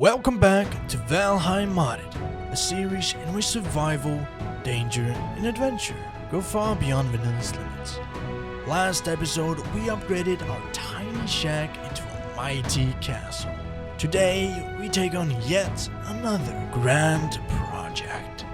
Welcome back to Valheim Modded, a series in which survival, danger, and adventure go far beyond vanill's limits. Last episode, we upgraded our tiny shack into a mighty castle. Today, we take on yet another grand project.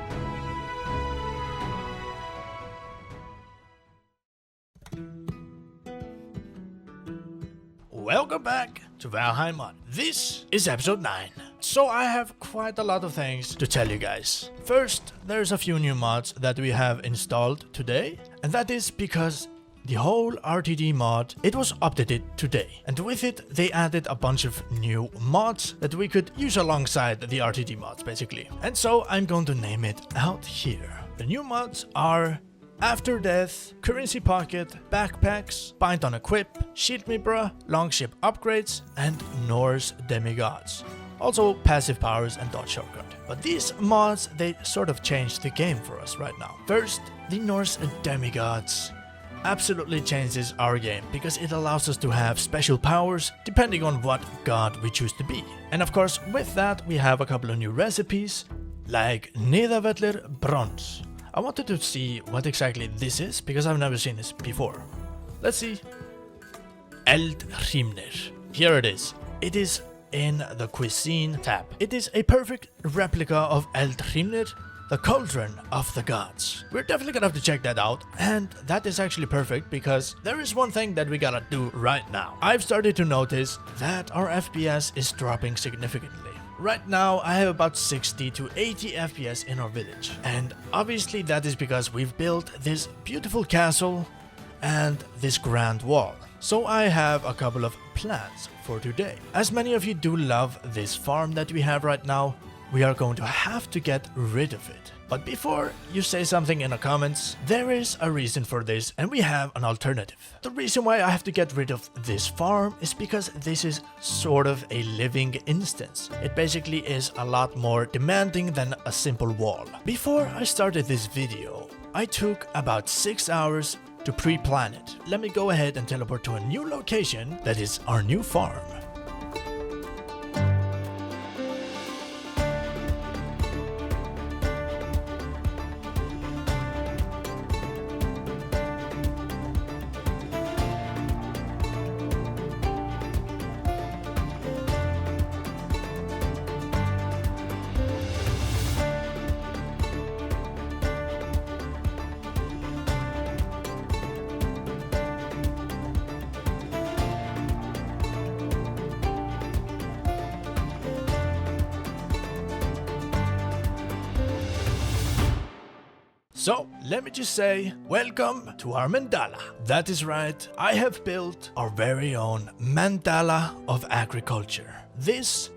Welcome back to Valheim Modded. This is episode 9. So I have quite a lot of things to tell you guys. First, there's a few new mods that we have installed today, and that is because the whole RTD mod, it was updated today, and with it they added a bunch of new mods that we could use alongside the RTD mods basically. And so I'm going to name it out here. The new mods are After Death, Currency Pocket, Backpacks, Bind on Equip, Shield Mibra, Longship Upgrades, and NorseDemiGods. Also passive powers and dodge shortcut. But these mods, they sort of changed the game for us right now. First, the NorseDemiGods absolutely changes our game because it allows us to have special powers depending on what god we choose to be. And of course, with that we have a couple of new recipes like Niederwettler Bronze. I wanted to see what exactly this is because I've never seen this before. Let's see. Eldhrimner. Here it is. It is in the cuisine tab. It is a perfect replica of Eldhrimner, the cauldron of the gods. We're definitely gonna have to check that out, and that is actually perfect because there is one thing that we gotta do right now. I've started to notice that our FPS is dropping significantly. Right now I have about 60 to 80 FPS in our village, and obviously that is because we've built this beautiful castle and this grand wall. So I have a couple of plans for today. As many of you do love this farm that we have right now, we are going to have to get rid of it. But before you say something in the comments, there is a reason for this and we have an alternative. The reason why I have to get rid of this farm is because this is sort of a living instance. It basically is a lot more demanding than a simple wall. Before I started this video, I took about 6 hours to pre-plan it. Let me go ahead and teleport to a new location that is our new farm. So, let me just say, welcome to our Mandala. That is right, I have built our very own Mandala of Agriculture. This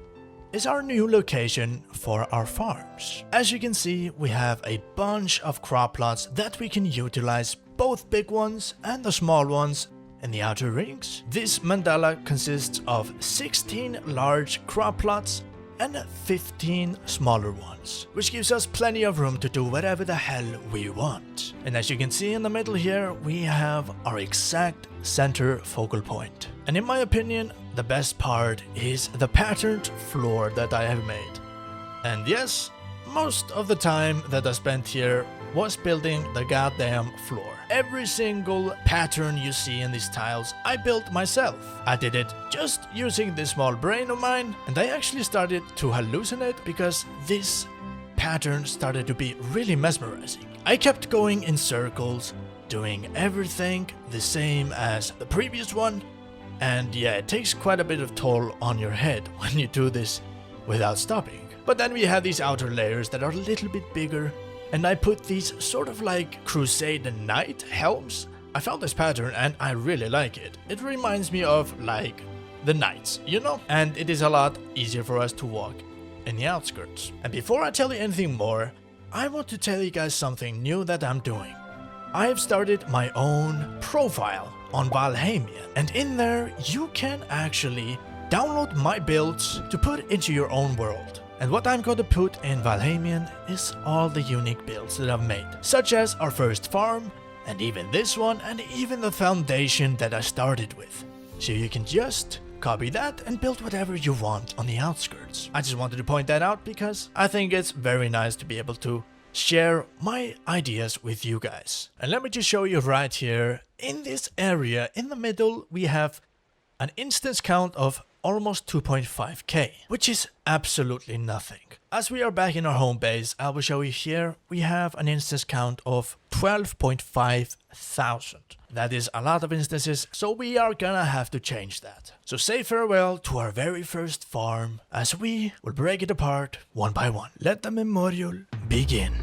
is our new location for our farms. As you can see, we have a bunch of crop plots that we can utilize, both big ones and the small ones in the outer rings. This Mandala consists of 16 large crop plots and 15 smaller ones, which gives us plenty of room to do whatever the hell we want. And as you can see in the middle here, we have our exact center focal point. And in my opinion, the best part is the patterned floor that I have made. And yes, most of the time that I spent here was building the goddamn floor. Every single pattern you see in these tiles, I built myself. I did it just using this small brain of mine, and I actually started to hallucinate because this pattern started to be really mesmerizing. I kept going in circles, doing everything the same as the previous one, and yeah, it takes quite a bit of toll on your head when you do this without stopping. But then we have these outer layers that are a little bit bigger, and I put these sort of like Crusade Knight helms. I found this pattern and I really like it. It reminds me of like the knights, you know? And it is a lot easier for us to walk in the outskirts. And before I tell you anything more, I want to tell you guys something new that I'm doing. I have started my own profile on Valheim, and in there you can actually download my builds to put into your own world. And what I'm going to put in Valheim is all the unique builds that I've made, such as our first farm, and even this one, and even the foundation that I started with. So you can just copy that and build whatever you want on the outskirts. I just wanted to point that out because I think it's very nice to be able to share my ideas with you guys. And let me just show you right here, in this area in the middle we have an instance count of almost 2.5k, which is absolutely nothing. As we are back in our home base, I will show you here, we have an instance count of 12.5 thousand. That is a lot of instances, so we are gonna have to change that. So say farewell to our very first farm, as we will break it apart one by one. Let the memorial begin.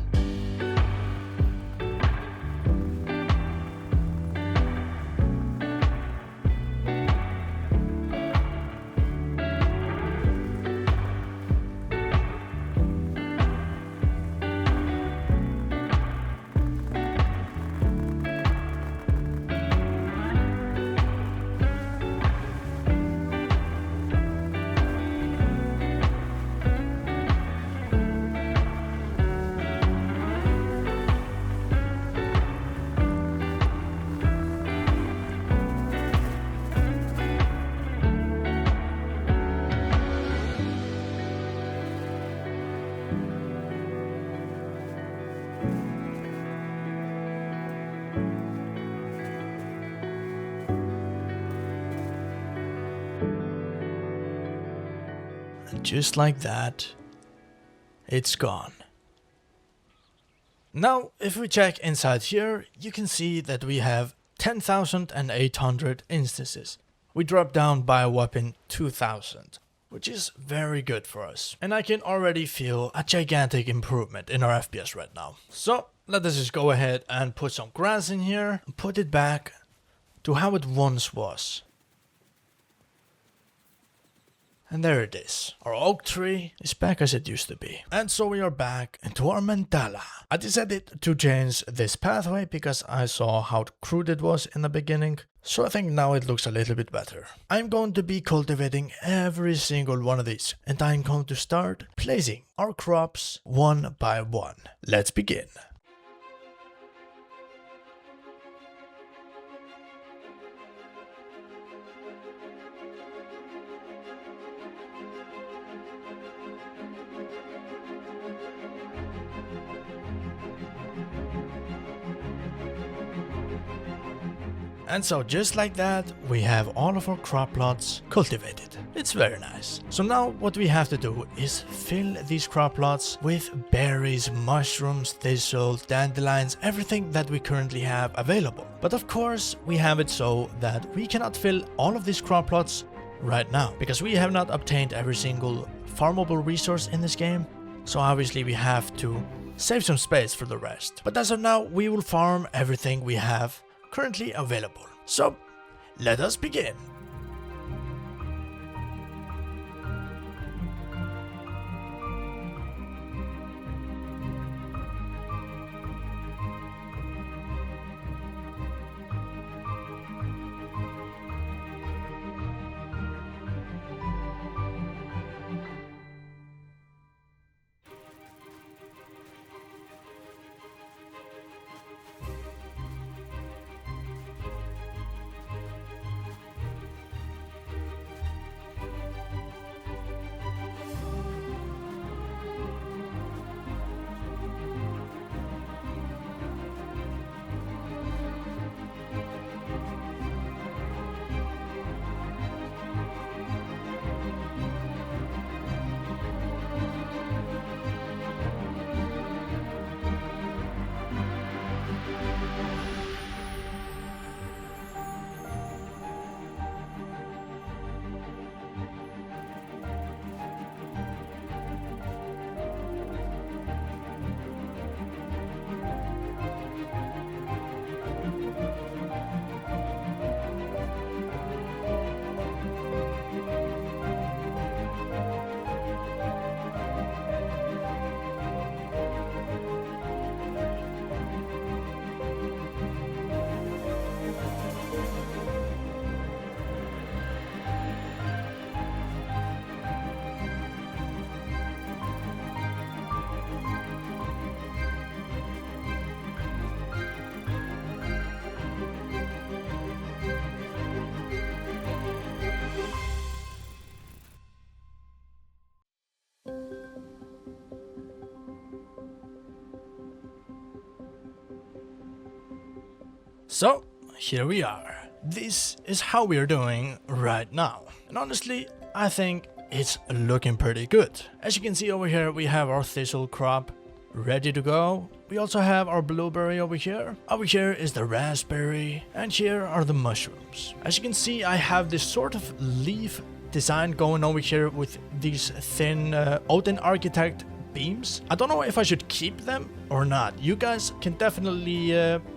And just like that, it's gone. Now, if we check inside here, you can see that we have 10,800 instances. We dropped down by a whopping 2,000, which is very good for us. And I can already feel a gigantic improvement in our FPS right now. So, let us just go ahead and put some grass in here and put it back to how it once was. And there it is. Our oak tree is back as it used to be. And so we are back into our mandala. I decided to change this pathway because I saw how crude it was in the beginning. So I think now it looks a little bit better. I'm going to be cultivating every single one of these. And I'm going to start placing our crops one by one. Let's begin. And so just like that, we have all of our crop plots cultivated. It's very nice. So now what we have to do is fill these crop plots with berries, mushrooms, thistle, dandelions, everything that we currently have available. But of course, we have it so that we cannot fill all of these crop plots right now, because we have not obtained every single farmable resource in this game. So obviously we have to save some space for the rest. But as of now, we will farm everything we have currently available. So, let us begin. So, here we are. This is how we are doing right now. And honestly, I think it's looking pretty good. As you can see over here, we have our thistle crop ready to go. We also have our blueberry over here. Over here is the raspberry, and here are the mushrooms. As you can see, I have this sort of leaf design going over here with these thin Odin Architect beams. I don't know if I should keep them or not. You guys can definitely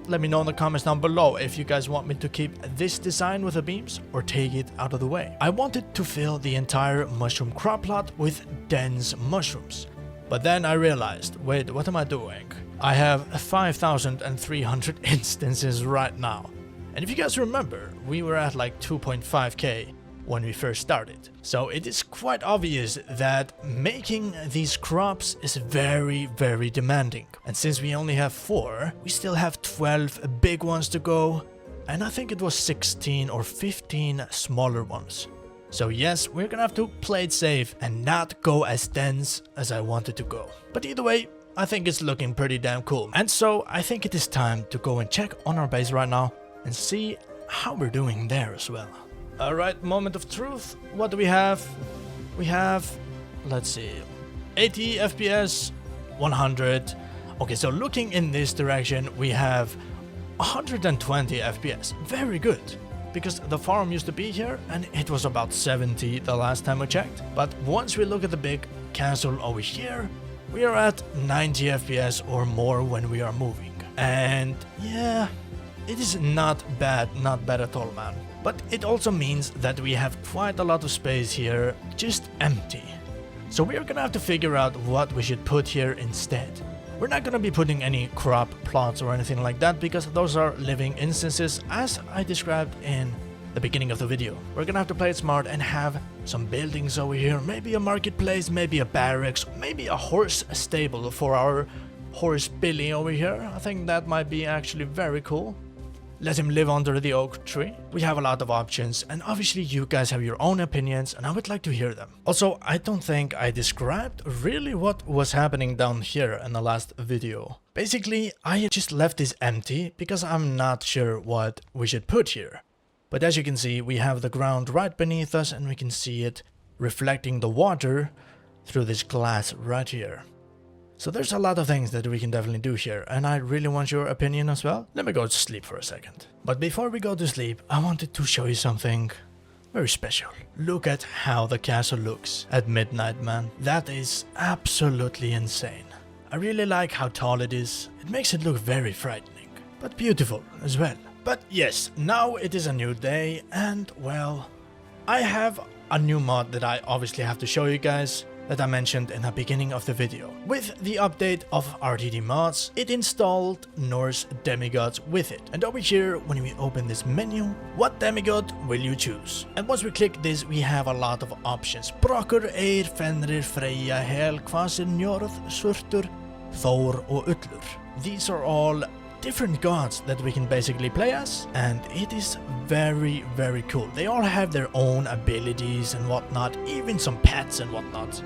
let me know in the comments down below if you guys want me to keep this design with the beams or take it out of the way. I wanted to fill the entire mushroom crop plot with dense mushrooms. But then I realized, wait, what am I doing? I have 5,300 instances right now. And if you guys remember, we were at like 2.5k when we first started. So it is quite obvious that making these crops is very, very demanding. And since we only have 4, we still have 12 big ones to go. And I think it was 16 or 15 smaller ones. So yes, we're gonna have to play it safe and not go as dense as I wanted to go. But either way, I think it's looking pretty damn cool. And so I think it is time to go and check on our base right now and see how we're doing there as well. Alright, moment of truth. What do we have? We have, let's see, 80 FPS, 100. Okay, so looking in this direction, we have 120 FPS. Very good. Because the farm used to be here and it was about 70 the last time I checked. But once we look at the big castle over here, we are at 90 FPS or more when we are moving. And yeah, it is not bad at all, man. But it also means that we have quite a lot of space here just empty. So we are gonna have to figure out what we should put here instead. We're not gonna be putting any crop plots or anything like that because those are living instances as I described in the beginning of the video. We're gonna have to play it smart and have some buildings over here, maybe a marketplace, maybe a barracks, maybe a horse stable for our horse Billy over here. I think that might be actually very cool. Let him live under the oak tree. We have a lot of options and obviously you guys have your own opinions and I would like to hear them. Also, I don't think I described really what was happening down here in the last video. Basically, I just left this empty because I'm not sure what we should put here. But as you can see, we have the ground right beneath us and we can see it reflecting the water through this glass right here. So there's a lot of things that we can definitely do here, and I really want your opinion as well. Let me go to sleep for a second. But before we go to sleep, I wanted to show you something very special. Look at how the castle looks at midnight, man. That is absolutely insane. I really like how tall it is. It makes it look very frightening, but beautiful as well. But yes, now it is a new day, and well, I have a new mod that I obviously have to show you guys, that I mentioned in the beginning of the video. With the update of RTD mods, it installed NorseDemiGods with it. And over here, when we open this menu, what demigod will you choose? And once we click this, we have a lot of options. Brokur, Eir, Fenrir, Freyja, Hel, Kvasir, Njörð, Surtur, Thor, or Ullur. These are all different gods that we can basically play as, and it is very, very cool. They all have their own abilities and whatnot, even some pets and whatnot.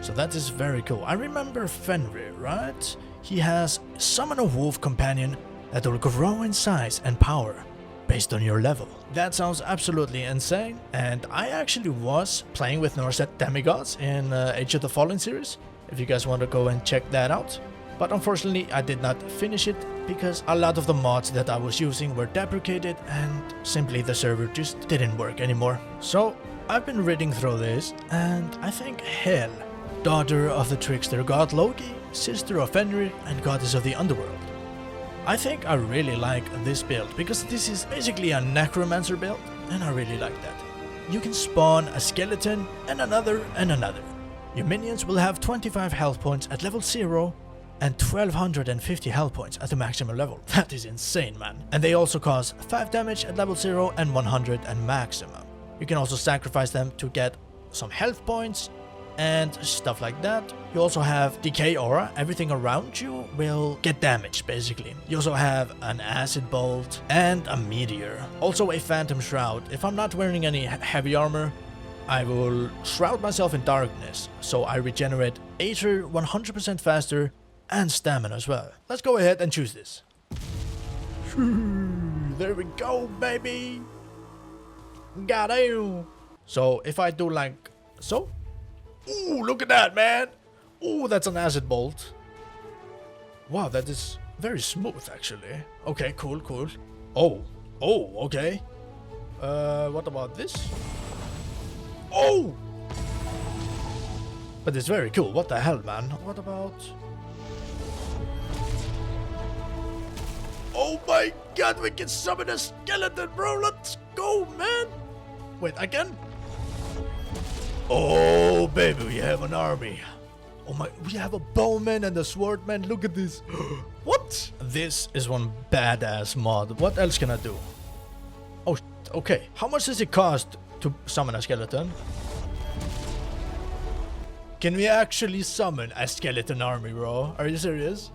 So that is very cool. I remember Fenrir, right? He has summon a wolf companion that will grow in size and power based on your level. That sounds absolutely insane, and I actually was playing with NorseDemiGods in Age of the Fallen series, if you guys want to go and check that out. But unfortunately I did not finish it because a lot of the mods that I was using were deprecated and simply the server just didn't work anymore. So I've been reading through this and I think Hel, daughter of the trickster god Loki, sister of Fenrir and goddess of the underworld. I think I really like this build because this is basically a necromancer build and I really like that. You can spawn a skeleton and another and another. Your minions will have 25 health points at level 0 and 1250 health points at the maximum level. That is insane, man. And they also cause 5 damage at level 0 and 100 at maximum. You can also sacrifice them to get some health points and stuff like that. You also have decay aura. Everything around you will get damaged, basically. You also have an acid bolt and a meteor. Also a phantom shroud. If I'm not wearing any heavy armor, I will shroud myself in darkness, so I regenerate Aether 100% faster and stamina as well. Let's go ahead and choose this. there we go, baby. Got you. So if I do like so. Ooh, look at that, man. Ooh, that's an acid bolt. Wow, that is very smooth, actually. Okay, cool, cool. Oh, okay. What about this? Oh! But it's very cool. What the hell, man? What about... Oh my god, we can summon a skeleton, bro. Let's go, man. Wait, again? Oh, baby, we have an army. Oh my, we have a bowman and a swordman. Look at this. What? This is one badass mod. What else can I do? Oh, okay. How much does it cost to summon a skeleton? Can we actually summon a skeleton army, bro? Are you serious?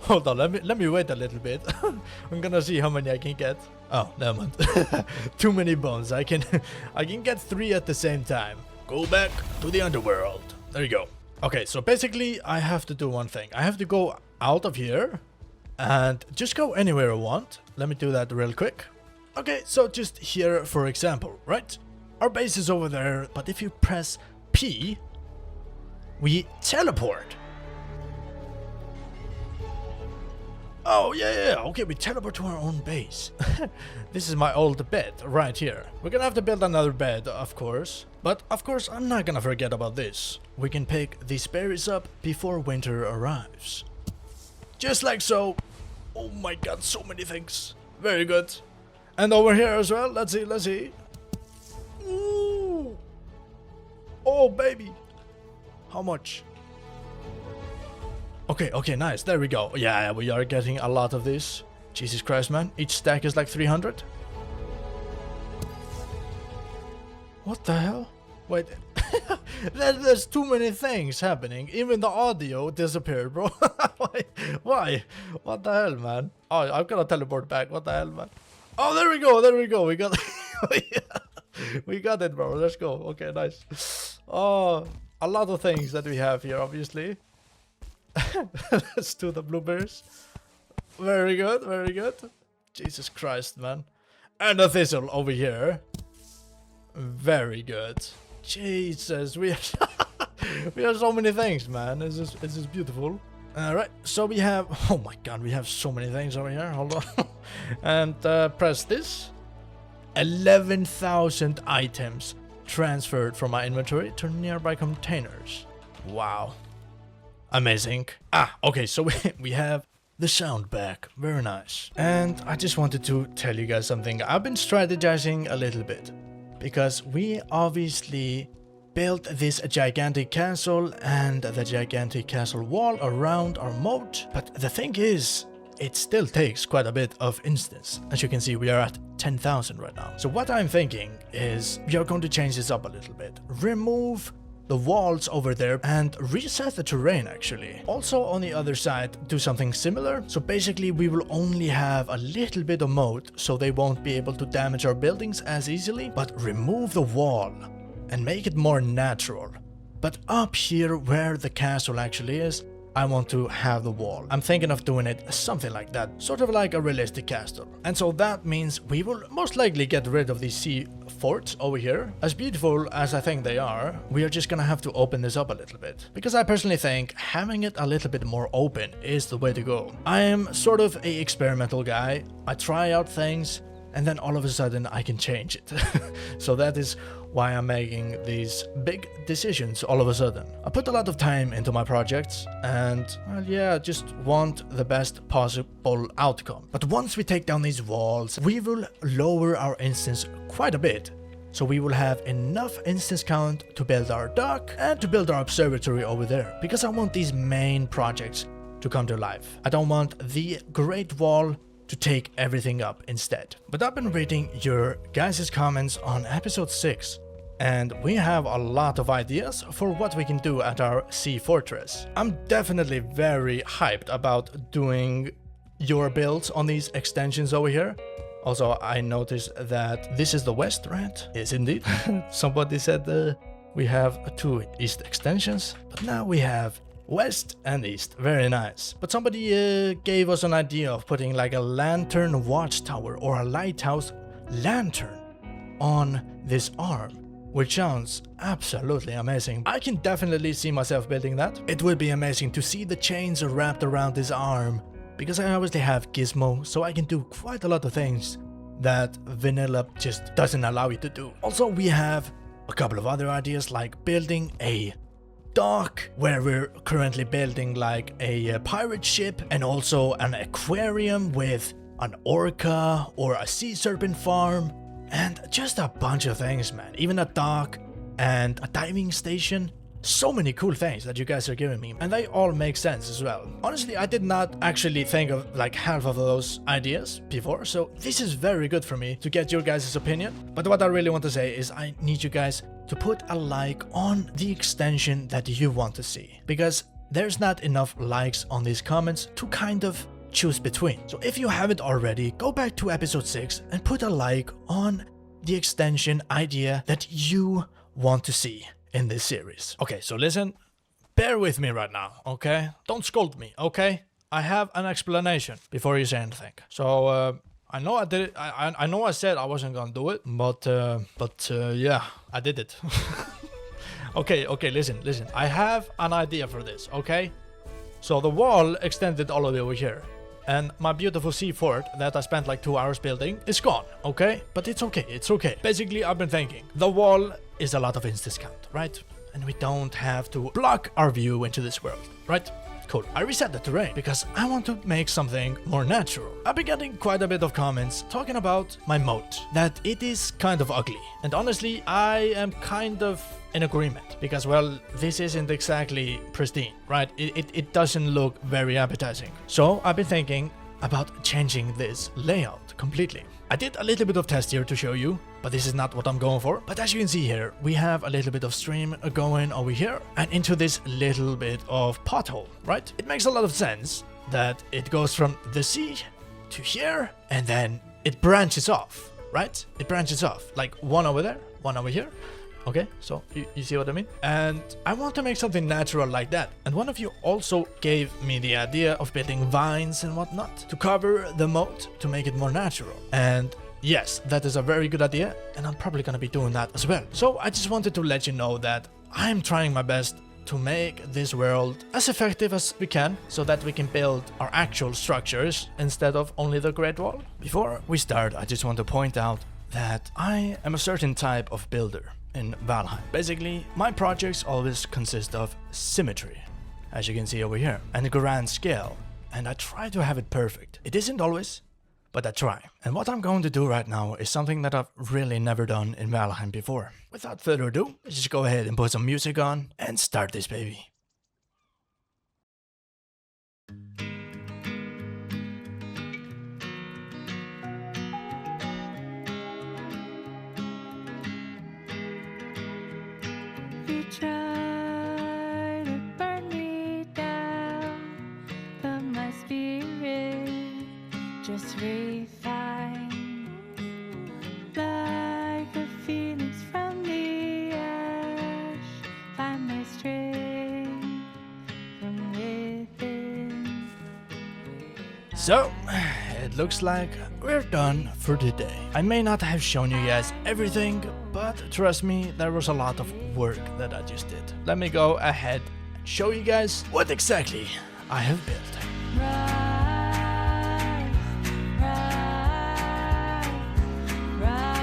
Hold on, let me wait a little bit. I'm gonna see how many I can get. Oh, never mind. Too many bones. I can get 3 at the same time. Go back to the underworld. There you go. Okay, so basically I have to do one thing. I have to go out of here and just go anywhere I want. Let me do that real quick. Okay, so just here, for example, right? Our base is over there, but if you press P, we teleport. Oh, yeah. Okay, we teleport to our own base. This is my old bed right here. We're gonna have to build another bed, of course. But, of course, I'm not gonna forget about this. We can pick these berries up before winter arrives. Just like so. Oh my god, so many things. Very good. And over here as well. Let's see. Ooh. Oh, baby. How much? Okay, nice. There we go. Yeah, we are getting a lot of this. Jesus Christ, man. Each stack is like 300. What the hell? Wait. There's too many things happening. Even the audio disappeared, bro. Why? What the hell, man? Oh, I'm gonna teleport back. What the hell, man? Oh, there we go. We got we got it, bro. Let's go. Okay, nice. Oh, a lot of things that we have here, obviously. Let's do the blueberries. Very good. Jesus Christ, man. And a thistle over here. Very good. Jesus, we have we have so many things, man. This is beautiful. Alright, so we have, oh my god, we have so many things over here. Hold on. And press this. 11,000 items transferred from my inventory to nearby containers. Wow. Amazing. Okay, so we have the sound back. Very nice. And I just wanted to tell you guys something. I've been strategizing a little bit. Because we obviously built this gigantic castle and the gigantic castle wall around our moat. But the thing is, it still takes quite a bit of instance. As you can see, we are at 10,000 right now. So what I'm thinking is we are going to change this up a little bit. Remove the walls over there and reset the terrain, actually. Also on the other side, do something similar. So basically we will only have a little bit of moat, so they won't be able to damage our buildings as easily, but remove the wall and make it more natural. But up here where the castle actually is, I want to have the wall. I'm thinking of doing it something like that, sort of like a realistic castle. And so that means we will most likely get rid of these sea forts over here. As beautiful as I think they are, we are just gonna have to open this up a little bit. Because I personally think having it a little bit more open is the way to go. I am sort of a experimental guy. I try out things and then all of a sudden I can change it. So that is why I'm making these big decisions all of a sudden. I put a lot of time into my projects and, well, yeah, just want the best possible outcome. But once we take down these walls, we will lower our instance quite a bit. So we will have enough instance count to build our dock and to build our observatory over there. Because I want these main projects to come to life. I don't want the Great Wall to take everything up instead. But I've been reading your guys' comments on episode 6 and we have a lot of ideas for what we can do at our sea fortress. I'm definitely very hyped about doing your builds on these extensions over here. Also, I noticed that this is the west, right? Yes, indeed. Somebody said we have 2 east extensions, but now we have west and east. Very nice. But somebody gave us an idea of putting like a lantern watchtower or a lighthouse lantern on this arm, which sounds absolutely amazing. I can definitely see myself building that. It would be amazing to see the chains wrapped around this arm, because I obviously have Gizmo, so I can do quite a lot of things that vanilla just doesn't allow you to do. Also, we have a couple of other ideas, like building a dock where we're currently building like a pirate ship, and also an aquarium with an orca or a sea serpent farm, and just a bunch of things, man. Even a dock and a diving station. So many cool things that you guys are giving me, and they all make sense as well. Honestly, I did not actually think of like half of those ideas before, so this is very good for me to get your guys' opinion. But what I really want to say is I need you guys to put a like on the extension that you want to see, because there's not enough likes on these comments to kind of choose between. So if you haven't already, go back to episode 6 and put a like on the extension idea that you want to see in this series. Okay, so listen, bear with me right now, okay? Don't scold me, okay? I have an explanation before you say anything. So, I know I did it, I know I said I wasn't gonna do it, but yeah, I did it. Okay, listen, I have an idea for this, okay? So the wall extended all the way over here, and my beautiful sea fort that I spent like 2 hours building is gone, okay? But it's okay. Basically, I've been thinking, the wall is a lot of instance count, right? And we don't have to block our view into this world, right? Cool. I reset the terrain because I want to make something more natural. I've been getting quite a bit of comments talking about my moat, that it is kind of ugly. And honestly, I am kind of in agreement, because well, this isn't exactly pristine, right? It doesn't look very appetizing. So I've been thinking about changing this layout completely. I did a little bit of test here to show you, but this is not what I'm going for. But as you can see here, we have a little bit of stream going over here and into this little bit of pothole, right? It makes a lot of sense that it goes from the sea to here, and then it branches off, right? It branches off, like one over there, one over here. Okay, so you see what I mean? And I want to make something natural like that. And one of you also gave me the idea of building vines and whatnot to cover the moat to make it more natural. And yes, that is a very good idea, and I'm probably gonna be doing that as well. So I just wanted to let you know that I'm trying my best to make this world as effective as we can, so that we can build our actual structures instead of only the Great Wall. Before we start, I just want to point out that I am a certain type of builder in Valheim. Basically, my projects always consist of symmetry, as you can see over here, and a grand scale, and I try to have it perfect. It isn't always, but I try. And what I'm going to do right now is something that I've really never done in Valheim before. Without further ado, let's just go ahead and put some music on and start this baby. Try to burn me down, but my spirit just refine like a phoenix from the ash. Find my strength from within. So, it looks like we're done for today. I may not have shown you guys everything, but trust me, there was a lot of work that I just did. Let me go ahead and show you guys what exactly I have built. Rise, rise,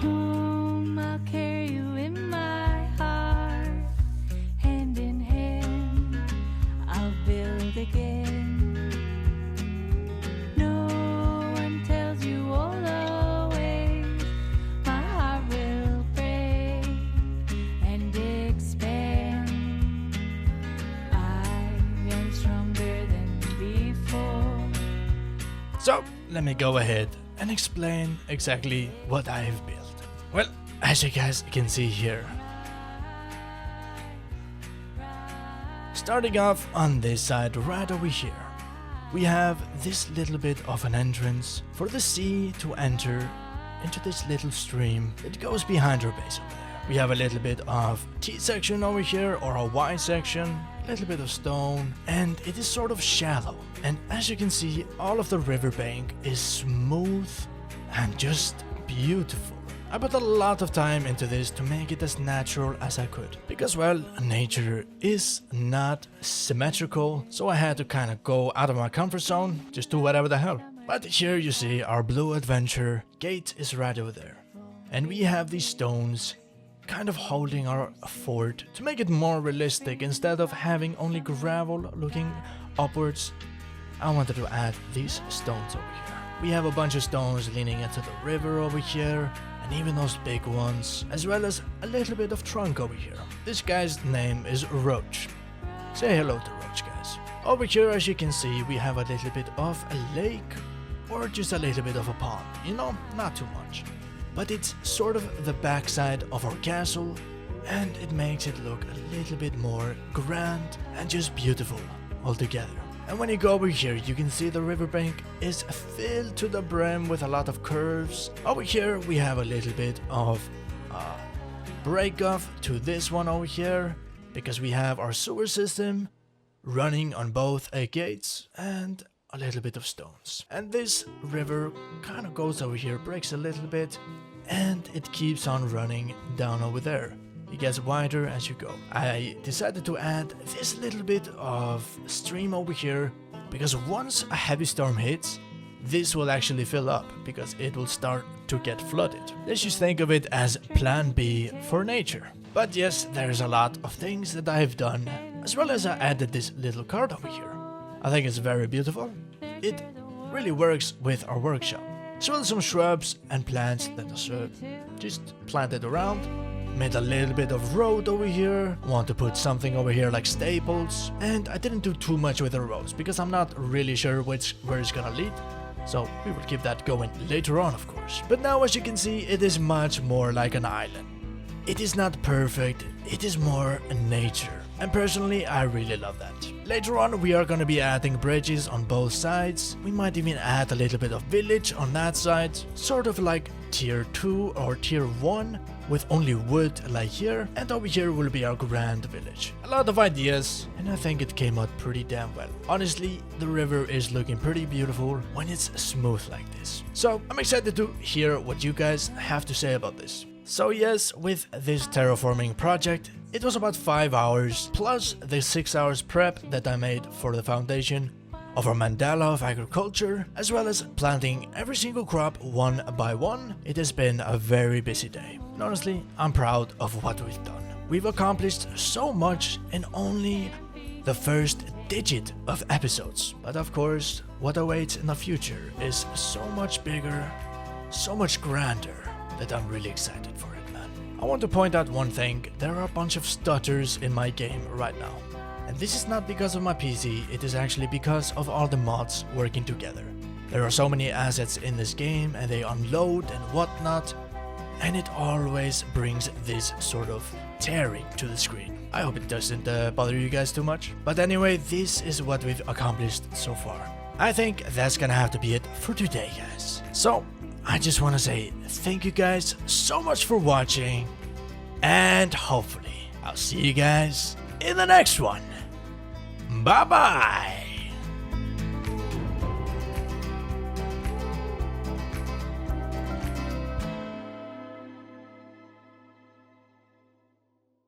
Whom I'll carry you in my heart, hand in hand, I'll build again. No one tells you all the ways, my heart will break and expand. I am stronger than before. So, let me go ahead and explain exactly what I have built. Well, as you guys can see here, Starting off on this side right over here, we have this little bit of an entrance for the sea to enter into this little stream that goes behind our base over there. We have a little bit of T section over here, or a Y section, a little bit of stone, and it is sort of shallow. And as you can see, all of the riverbank is smooth and just beautiful. I put a lot of time into this to make it as natural as I could, because well, nature is not symmetrical, so I had to kind of go out of my comfort zone, just do whatever the hell. But here you see our blue adventure gate is right over there, and we have these stones kind of holding our fort to make it more realistic. Instead of having only gravel looking upwards, I wanted to add these stones over here. We have a bunch of stones leaning into the river over here, and even those big ones, as well as a little bit of trunk over here. This guy's name is Roach. Say hello to Roach, guys. Over here, as you can see, we have a little bit of a lake, or just a little bit of a pond, you know, not too much. But it's sort of the backside of our castle, and it makes it look a little bit more grand and just beautiful altogether. And when you go over here, you can see the riverbank is filled to the brim with a lot of curves. Over here we have a little bit of break off to this one over here, because we have our sewer system running on both gates and a little bit of stones. And this river kind of goes over here, breaks a little bit, and it keeps on running down over there. It gets wider as you go. I decided to add this little bit of stream over here, because once a heavy storm hits, this will actually fill up, because it will start to get flooded. Let's just think of it as plan B for nature. But yes, there's a lot of things that I've done, as well as I added this little card over here. I think it's very beautiful. It really works with our workshop. As well as some shrubs and plants that are just planted around. Made a little bit of road over here. Want to put something over here like staples. And I didn't do too much with the roads, because I'm not really sure where it's gonna lead. So we will keep that going later on, of course. But now, as you can see, it is much more like an island. It is not perfect, it is more nature. And personally, I really love that. Later on, we are gonna be adding bridges on both sides. We might even add a little bit of village on that side. Sort of like tier 2 or tier 1 with only wood like here. And over here will be our grand village. A lot of ideas, and I think it came out pretty damn well. Honestly, the river is looking pretty beautiful when it's smooth like this. So I'm excited to hear what you guys have to say about this. So yes, with this terraforming project, it was about 5 hours, plus the 6 hours prep that I made for the foundation of our Mandala of Agriculture, as well as planting every single crop one by one. It has been a very busy day. And honestly, I'm proud of what we've done. We've accomplished so much in only the first digit of episodes. But of course, what awaits in the future is so much bigger, so much grander, that I'm really excited for it, man. I want to point out one thing. There are a bunch of stutters in my game right now. And this is not because of my PC, it is actually because of all the mods working together. There are so many assets in this game, and they unload and whatnot, and it always brings this sort of tearing to the screen. I hope it doesn't bother you guys too much. But anyway, this is what we've accomplished so far. I think that's gonna have to be it for today, guys. So, I just want to say thank you guys so much for watching, and hopefully I'll see you guys in the next one. Bye bye!